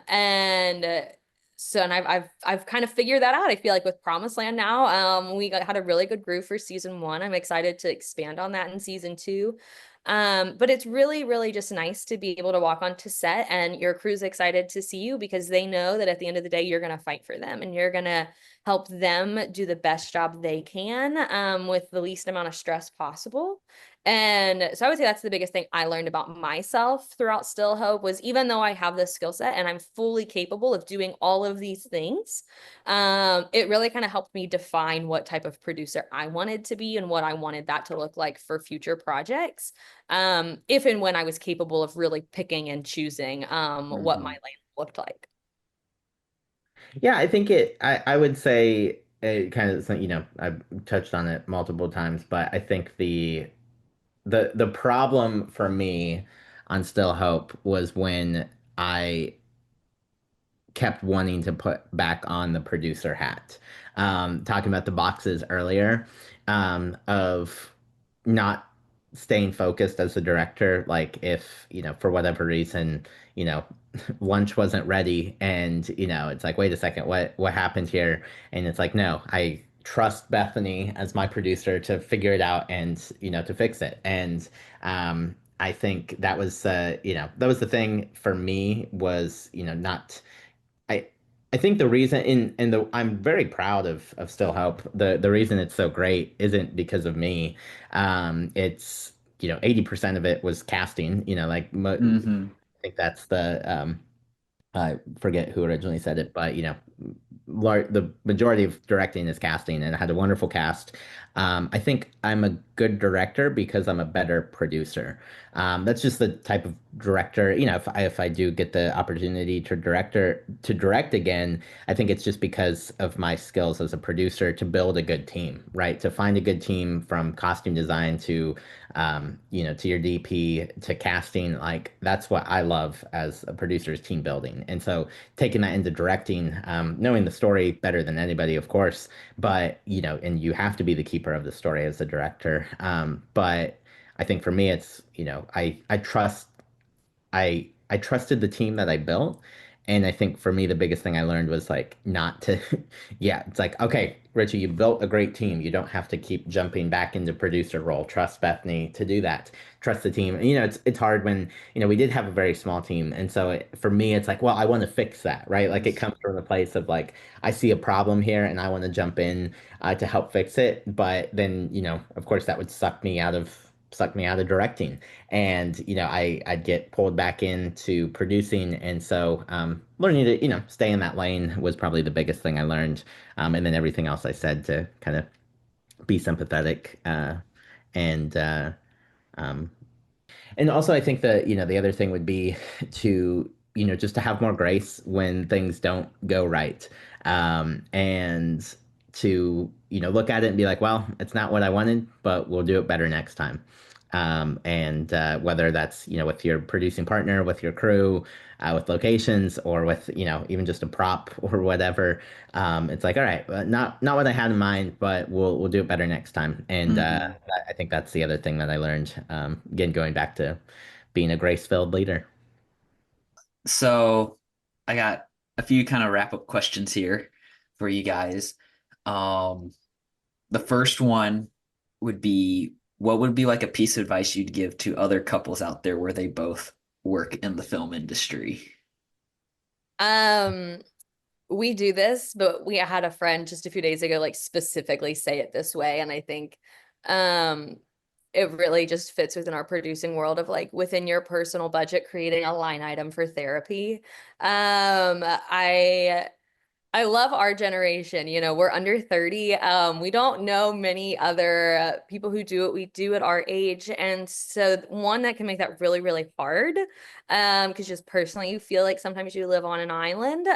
so, and I've kind of figured that out. I feel like with Promised Land now, had a really good groove for season 1. I'm excited to expand on that in season 2. But it's really, really just nice to be able to walk onto set and your crew's excited to see you because they know that at the end of the day, you're going to fight for them and you're going to help them do the best job they can, with the least amount of stress possible. And so I would say that's the biggest thing I learned about myself throughout Still Hope was even though I have this skill set and I'm fully capable of doing all of these things, it really kind of helped me define what type of producer I wanted to be and what I wanted that to look like for future projects. If and when I was capable of really picking and choosing what my Mhm. lane looked like. Yeah, I think I would say it kind of, I've touched on it multiple times, but I think the problem for me on Still Hope was when I kept wanting to put back on the producer hat. Talking about the boxes earlier, of not staying focused as a director. Like if, for whatever reason, you know, lunch wasn't ready and, it's like, wait a second, what happened here? And it's like, no, I trust Bethany as my producer to figure it out and, to fix it. And I think that was the thing for me was, not I I think the reason in the I'm very proud of Still Help. The reason it's so great isn't because of me. It's 80% of it was casting. Mhm. I think that's the I forget who originally said it, but the majority of directing is casting, and I had a wonderful cast. I think I'm a good director because I'm a better producer. That's just the type of director. If I do get the opportunity to direct again, I think it's just because of my skills as a producer to build a good team, right? To find a good team from costume design to your DP to casting, like that's what I love as a producer is team building. And so taking that into directing, knowing the story better than anybody, of course, but and you have to be the keeper of the story as a director. But I think for me, it's I trusted the team that I built. And I think for me, the biggest thing I learned was like not to, yeah, it's like, okay, Richie, you built a great team. You don't have to keep jumping back into producer role. Trust Bethany to do that. Trust the team. And, it's hard when, we did have a very small team. And so for me, it's like, well, I want to fix that, right? Like it comes from the place of like, I see a problem here and I want to jump in to help fix it. But then, of course, that would suck me out of directing and I'd get pulled back into producing and so learning to stay in that lane was probably the biggest thing I learned, and then everything else I said to kind of be sympathetic, and um, and also, I think that, the other thing would be to, just to have more grace when things don't go right. And to, look at it and be like, well, it's not what I wanted, but we'll do it better next time. And whether that's, with your producing partner, with your crew, with locations, or with, even just a prop or whatever, it's like, all right, not what I had in mind, but we'll do it better next time. And Mhm. I think that's the other thing that I learned. Again, going back to being a grace-filled leader. So I got a few kind of wrap-up questions here for you guys. Um, the first one would be, what would be like a piece of advice you'd give to other couples out there where they both work in the film industry? Um, we do this, but we had a friend just a few days ago, like specifically say it this way. And I think um it really just fits within our producing world of like within your personal budget, creating a line item for therapy. I love our generation. We're under 30. We don't know many other people who do what we do at our age. And so one that can make that really, really hard. Because just personally you feel like sometimes you live on an island.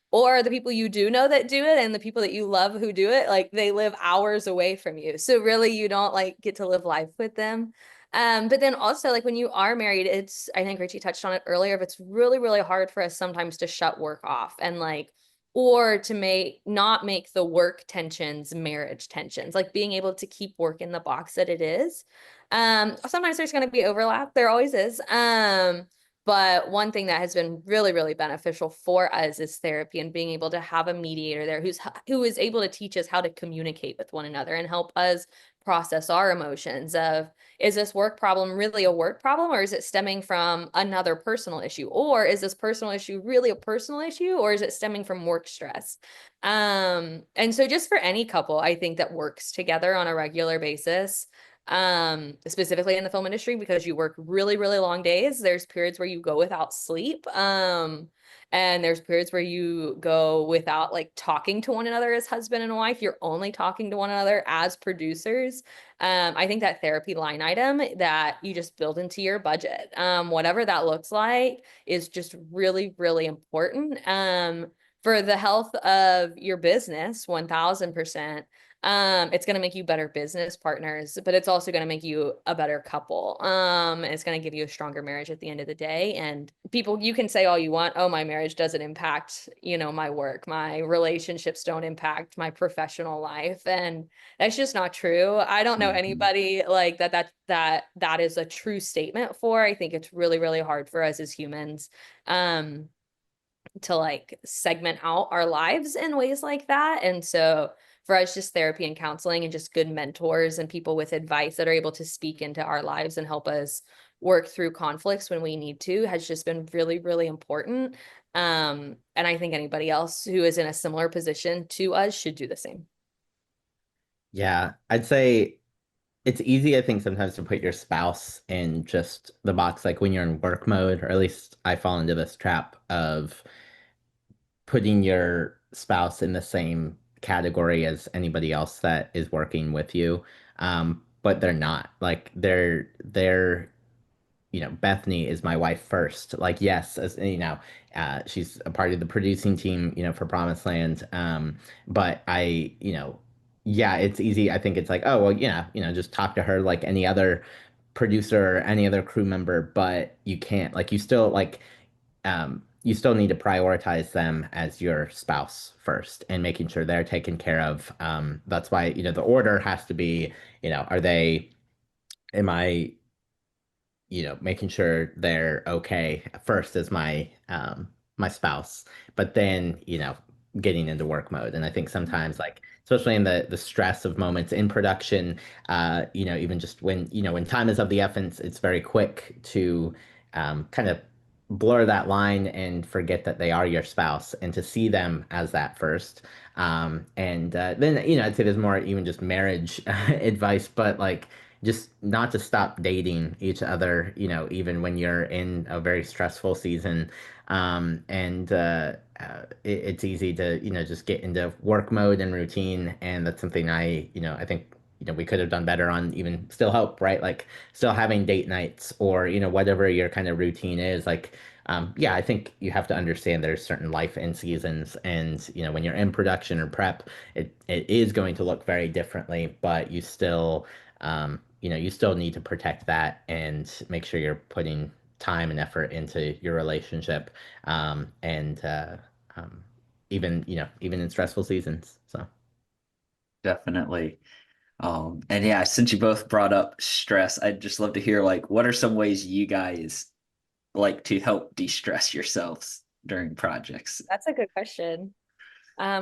Or the people you do know that do it and the people that you love who do it, like they live hours away from you. So really you don't like get to live life with them. But then also like when you are married, I think Richie touched on it earlier, but it's really, really hard for us sometimes to shut work off and like or to not make the work tensions marriage tensions, like being able to keep work in the box that it is. Sometimes there's going to be overlap. There always is. But one thing that has been really, really beneficial for us is therapy, and being able to have a mediator there who is able to teach us how to communicate with one another and help us process our emotions of, is this work problem really a work problem, or is it stemming from another personal issue? Or is this personal issue really a personal issue, or is it stemming from work stress? And so just for any couple, I think that works together on a regular basis, specifically in the film industry, because you work really, really long days. There's periods where you go without sleep. And there's periods where you go without like talking to one another as husband and wife. You're only talking to one another as producers. I think that therapy line item that you just build into your budget, whatever that looks like, is just really, really important. For the health of your business, 1000%. It's going to make you better business partners, but it's also going to make you a better couple. It's going to give you a stronger marriage at the end of the day. And people, you can say all you want, oh, my marriage doesn't impact, my work, my relationships don't impact my professional life. And that's just not true. I don't know anybody like that is a true statement for. I think it's really, really hard for us as humans. To like segment out our lives in ways like that. And so for us, just therapy and counseling and just good mentors and people with advice that are able to speak into our lives and help us work through conflicts when we need to has just been really, really important. And I think anybody else who is in a similar position to us should do the same. Yeah, I'd say it's easy, I think, sometimes to put your spouse in just the box, like when you're in work mode, or at least I fall into this trap of putting your spouse in the same category as anybody else that is working with you. But they're not. Like Bethany is my wife first. Like, yes, as she's a part of the producing team, for Promised Land. But yeah, it's easy. I think it's like, oh, well, yeah, just talk to her like any other producer or any other crew member, but you can't, like, you still need to prioritize them as your spouse first and making sure they're taken care of. That's why, the order has to be, am I making sure they're okay first as my spouse, but then, getting into work mode. And I think sometimes, like, especially in the stress of moments in production, even just when time is of the essence, it's very quick to kind of blur that line and forget that they are your spouse and to see them as that first. And then, I'd say there's more even just marriage advice, but like, just not to stop dating each other, even when you're in a very stressful season. And it's easy to, just get into work mode and routine. And that's something I think, we could have done better on, even still help, right? Like still having date nights or, whatever your kind of routine is. Like, yeah, I think you have to understand there's certain life and seasons. And, when you're in production or prep, it is going to look very differently, but you still need to protect that and make sure you're putting time and effort into your relationship, and um, even in stressful seasons. So Definitely. And yeah, since you both brought up stress, I'd just love to hear like what are some ways you guys like to help de-stress yourselves during projects? That's a good question.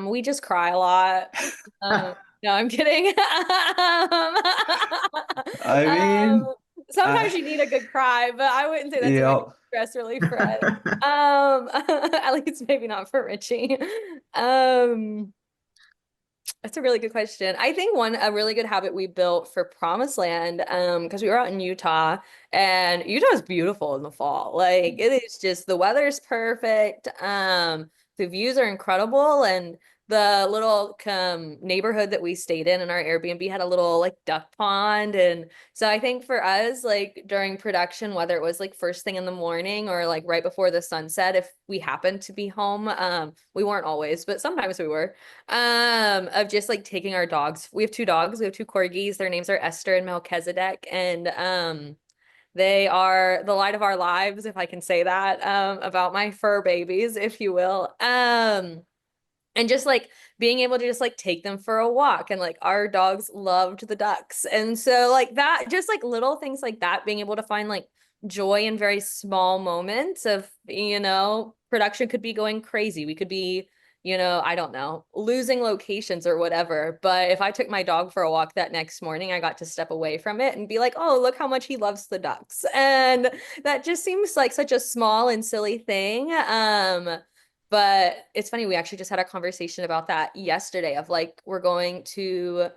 We just cry a lot. No, I'm kidding. I mean, Sometimes you need a good cry, but I wouldn't say that's a really yeah, good stress relief for us. At least maybe not for Richie. Um, that's a really good question. I think a really good habit we built for Promised Land, because we were out in Utah, and Utah is beautiful in the fall. Like it is just the weather's perfect. The views are incredible, and the little neighborhood that we stayed in our Airbnb had a little like duck pond. And so I think for us, like during production, whether it was like first thing in the morning or like right before the sunset, if we happened to be home, we weren't always, but sometimes we were, of just like taking our dogs. We have two dogs. We have two corgis. Their names are Esther and Melchizedek. And they are the light of our lives, if I can say that, about my fur babies, if you will. And just like being able to just like take them for a walk, and like our dogs loved the ducks. And so like that, just like little things like that, being able to find like joy in very small moments of, production could be going crazy. We could be, I don't know, losing locations or whatever. But if I took my dog for a walk that next morning, I got to step away from it and be like, oh, look how much he loves the ducks. And that just seems like such a small and silly thing. But it's funny, we actually just had a conversation about that yesterday of like we're going to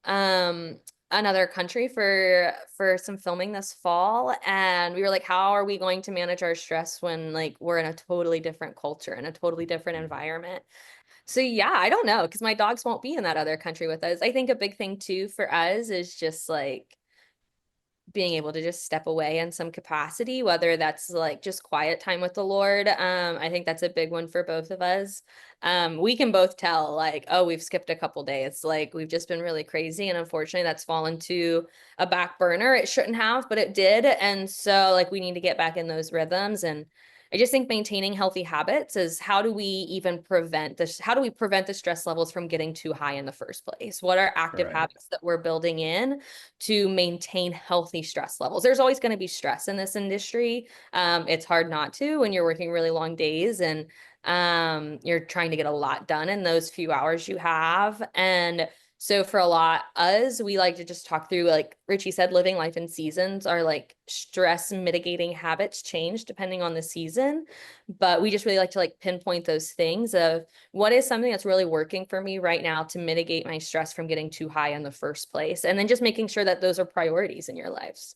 um another country for some filming this fall, and we were like, how are we going to manage our stress when like we're in a totally different culture and a totally different environment? So yeah, I don't know, because my dogs won't be in that other country with us. I think a big thing too for us is just like being able to just step away in some capacity, whether that's like just quiet time with the Lord. I think that's a big one for both of us. We can both tell like, oh, we've skipped a couple days. Like we've just been really crazy. And unfortunately, that's fallen to a back burner. It shouldn't have, but it did. And so like we need to get back in those rhythms. And I just think maintaining healthy habits is how do we even prevent this? How do we prevent the stress levels from getting too high in the first place? What are active Right. habits that we're building in to maintain healthy stress levels? There's always going to be stress in this industry. It's hard not to when you're working really long days and you're trying to get a lot done in those few hours you have. And so for a lot us, we like to just talk through, like Richie said, living life in seasons. Are like stress mitigating habits change depending on the season, but we just really like to like pinpoint those things of what is something that's really working for me right now to mitigate my stress from getting too high in the first place, and then just making sure that those are priorities in your lives.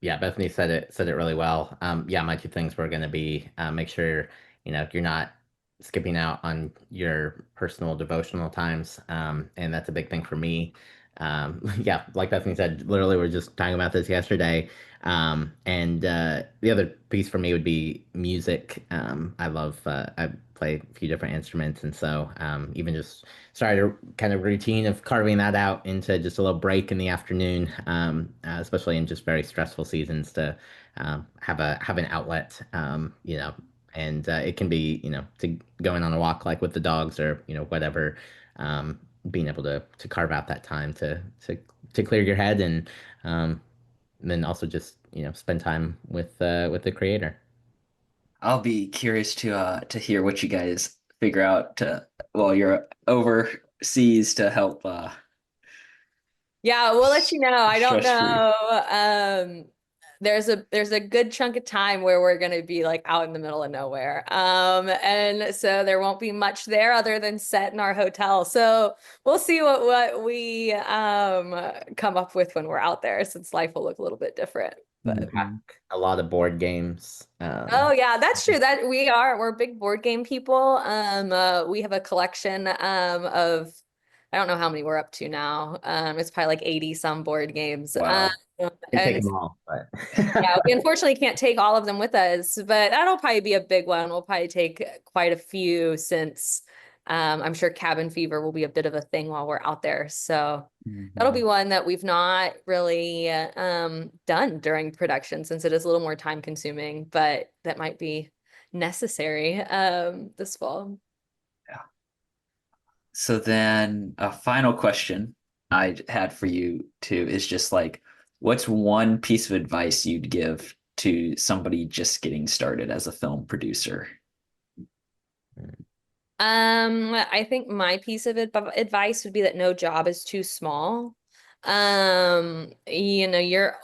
Yeah, Bethany said it really well. Yeah, my two things were going to be make sure you're not skipping out on your personal devotional times, and that's a big thing for me. Yeah, like Bethany said, literally we are just talking about this yesterday. And the other piece for me would be music. I play a few different instruments, and so even just started a kind of routine of carving that out into just a little break in the afternoon, especially in just very stressful seasons to have an outlet, and it can be, to going on a walk like with the dogs or, whatever, being able to carve out that time to clear your head and then also just, spend time with the creator. I'll be curious to hear what you guys figure out to while you're overseas to help Yeah, we'll let you know. I don't stress free. know. There's a good chunk of time where we're gonna be like out in the middle of nowhere. And so there won't be much there other than set in our hotel. So we'll see what we come up with when we're out there, since life will look a little bit different. But Mhm. A lot of board games. oh yeah, that's true. We're big board game people. We have a collection of, I don't know how many we're up to now. It's probably like 80 some board games. Wow. Can take And them all, but yeah, we unfortunately can't take all of them with us, but that'll probably be a big one. We'll probably take quite a few, since I'm sure cabin fever will be a bit of a thing while we're out there. So that'll be Mhm. one that we've not really done during production, since it is a little more time consuming, but that might be necessary this fall. Yeah. So then a final question I had for you too is just like, what's one piece of advice you'd give to somebody just getting started as a film producer? I think my piece of advice would be that no job is too small. You're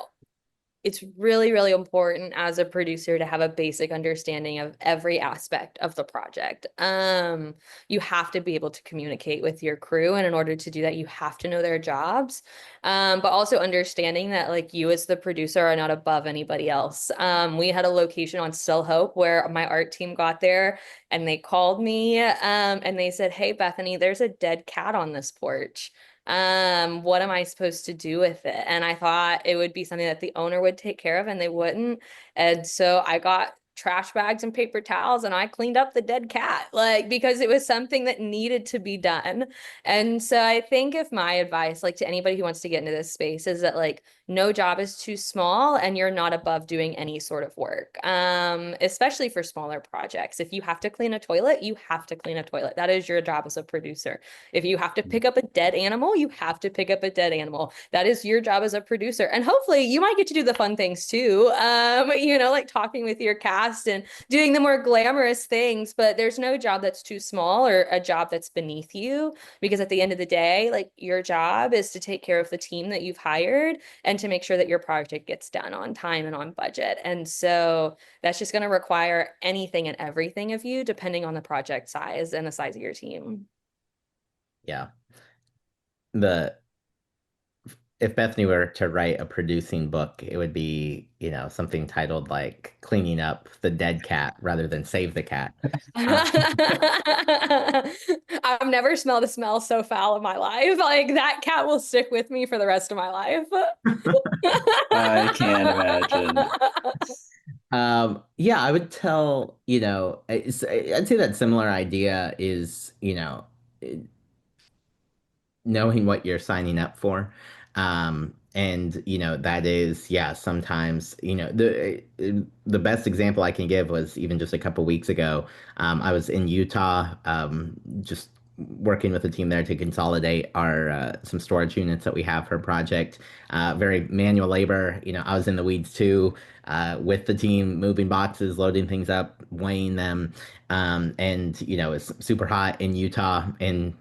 it's really, really important as a producer to have a basic understanding of every aspect of the project. You have to be able to communicate with your crew, and in order to do that, you have to know their jobs. But also understanding that like you as the producer are not above anybody else. We had a location on Still Hope where my art team got there and they called me and they said, "Hey, Bethany, there's a dead cat on this porch. What am I supposed to do with it?" And I thought it would be something that the owner would take care of, and they wouldn't. And so I got trash bags and paper towels and I cleaned up the dead cat, like, because it was something that needed to be done. And so I think if my advice, like, to anybody who wants to get into this space is that, like, no job is too small and you're not above doing any sort of work, especially for smaller projects. If you have to clean a toilet, you have to clean a toilet. That is your job as a producer. If you have to pick up a dead animal, you have to pick up a dead animal. That is your job as a producer. And hopefully you might get to do the fun things too, like talking with your cast and doing the more glamorous things, but there's no job that's too small or a job that's beneath you, because at the end of the day, like, your job is to take care of the team that you've hired and to make sure that your project gets done on time and on budget. And so that's just going to require anything and everything of you, depending on the project size and the size of your team. Yeah. If Bethany were to write a producing book, it would be, something titled like Cleaning Up the Dead Cat rather than Save the Cat. I've never smelled a smell so foul in my life. Like, that cat will stick with me for the rest of my life. I can't imagine. Yeah, I would tell, I'd say that similar idea is, knowing what you're signing up for. And that is, yeah, sometimes, the best example I can give was even just a couple weeks ago. I was in Utah, just working with a team there to consolidate our some storage units that we have for a project. Very manual labor. I was in the weeds too, with the team, moving boxes, loading things up, weighing them. And it's super hot in Utah in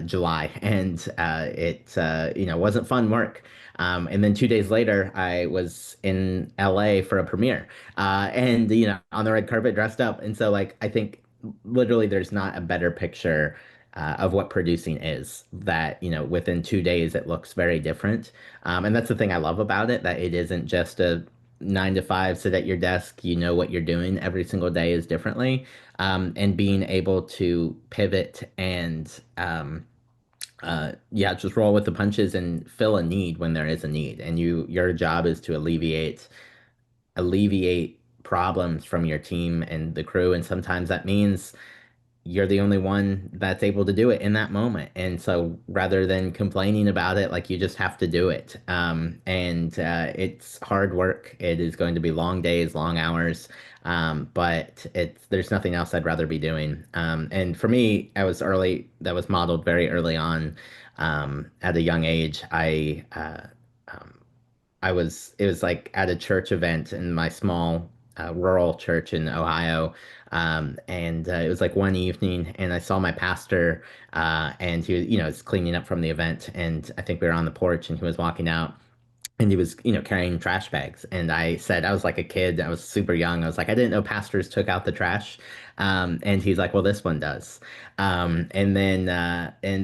July, and it wasn't fun work. And then 2 days later, I was in LA for a premiere, and on the red carpet, dressed up. And so, like, I think literally there's not a better picture of what producing is. That within 2 days, it looks very different. And that's the thing I love about it, that it isn't just a 9 to 5, sit at your desk, what you're doing every single day is differently. And being able to pivot and yeah, just roll with the punches and fill a need when there is a need. And your job is to alleviate problems from your team and the crew. And sometimes that means you're the only one that's able to do it in that moment. And so rather than complaining about it, like, you just have to do it. And it's hard work. It is going to be long days, long hours. But there's nothing else I'd rather be doing. And for me, that was modeled very early on, at a young age. Um, it was like at a church event in my small rural church in Ohio. And it was like one evening, and I saw my pastor, and he was, was cleaning up from the event. And I think we were on the porch, and he was walking out, and he was, carrying trash bags. And I was like a kid, I was super young. I was like, I didn't know pastors took out the trash. And he's like, well, this one does. And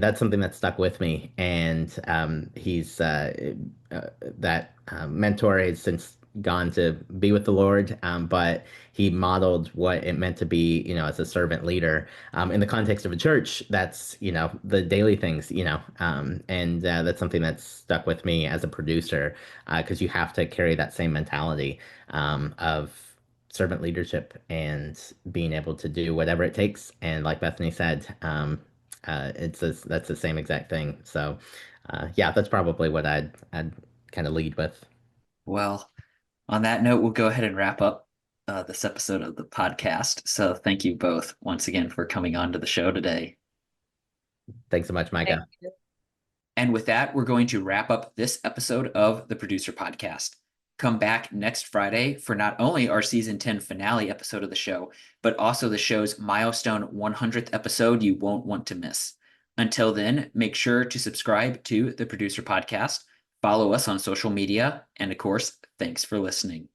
that's something that stuck with me. And he's that mentor has since gone to be with the Lord, but he modeled what it meant to be, as a servant leader, in the context of a church. That's, the daily things, and that's something that's stuck with me as a producer, because you have to carry that same mentality of servant leadership and being able to do whatever it takes. And like Bethany said, that's the same exact thing. So, yeah, that's probably what I'd kind of lead with. Well, on that note, we'll go ahead and wrap up this episode of the podcast. So thank you both once again for coming on to the show today. Thanks so much, Micah. And with that, we're going to wrap up this episode of the Producer Podcast. Come back next Friday for not only our season 10 finale episode of the show, but also the show's milestone 100th episode you won't want to miss. Until then, make sure to subscribe to the Producer Podcast, follow us on social media, and of course, thanks for listening.